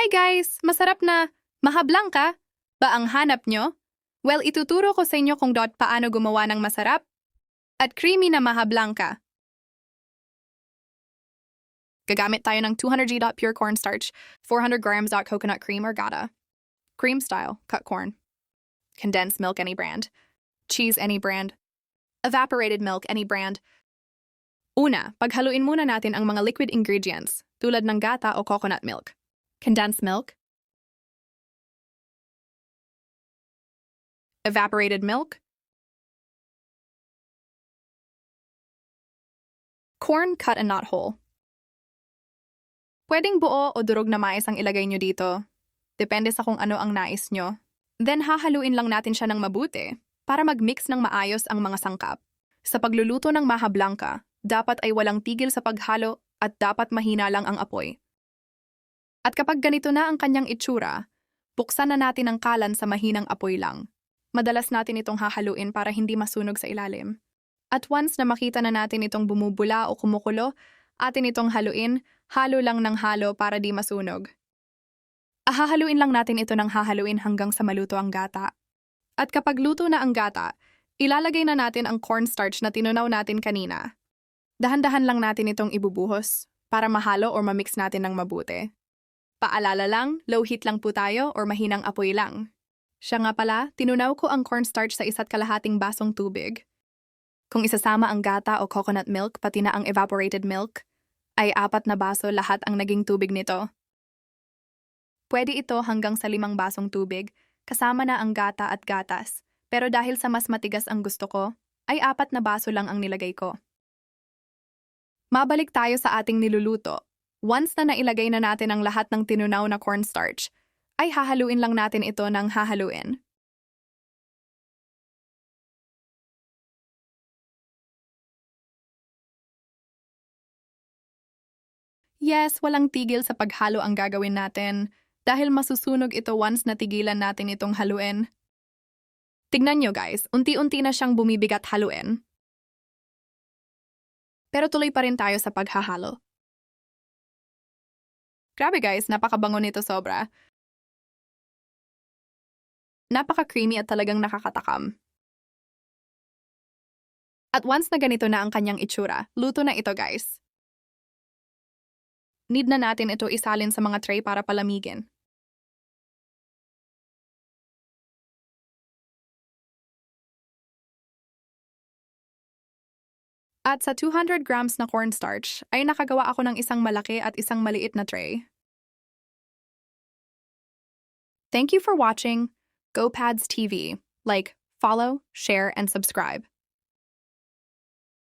Hi guys! Masarap na mahablang ka? Ba ang hanap nyo? Well, ituturo ko sa inyo kung paano gumawa ng masarap at creamy na mahablang ka. Gagamit tayo ng 200 g pure cornstarch, 400 grams coconut cream or gata, cream style, cut corn, condensed milk any brand, cheese any brand, evaporated milk any brand. Una, paghaluin muna natin ang mga liquid ingredients tulad ng gata o coconut milk, condensed milk, evaporated milk, corn cut and not whole. Pwedeng buo o durog na mais ang ilagay nyo dito. Depende sa kung ano ang nais nyo. Then hahaluin lang natin siya ng mabuti para mag-mix ng maayos ang mga sangkap. Sa pagluluto ng maha blanca, dapat ay walang tigil sa paghalo at dapat mahina lang ang apoy. At kapag ganito na ang kanyang itsura, buksan na natin ang kalan sa mahinang apoy lang. Madalas natin itong hahaluin para hindi masunog sa ilalim. At once na makita na natin itong bumubula o kumukulo, atin itong haluin, halo lang ng halo para di masunog. Hahaluin lang natin ito ng hahaluin hanggang sa maluto ang gata. At kapag luto na ang gata, ilalagay na natin ang cornstarch na tinunaw natin kanina. Dahan-dahan lang natin itong ibubuhos para mahalo o mamix natin ng mabuti. Paalala lang, low heat lang po tayo or mahinang apoy lang. Siya nga pala, tinunaw ko ang cornstarch sa 1.5 basong tubig. Kung isasama ang gata o coconut milk pati na ang evaporated milk, ay 4 na baso lahat ang naging tubig nito. Pwede ito hanggang sa 5 basong tubig, kasama na ang gata at gatas. Pero dahil sa mas matigas ang gusto ko, ay 4 na baso lang ang nilagay ko. Mabalik tayo sa ating niluluto. Once na nailagay na natin ang lahat ng tinunaw na cornstarch, ay hahaluin lang natin ito ng hahaluin. Yes, walang tigil sa paghalo ang gagawin natin dahil masusunog ito once na tigilan natin itong haluin. Tignan nyo guys, unti-unti na siyang bumibigat haluin. Pero tuloy pa rin tayo sa paghahalo. Grabe guys, napakabango nito sobra. Napaka-creamy at talagang nakakatakam. At once na ganito na ang kanyang itsura, luto na ito guys. Need na natin ito isalin sa mga tray para palamigin. At sa 200 grams na cornstarch, ay nakagawa ako ng isang malaki at isang maliit na tray. Thank you for watching GoPads TV. Like, follow, share, and subscribe.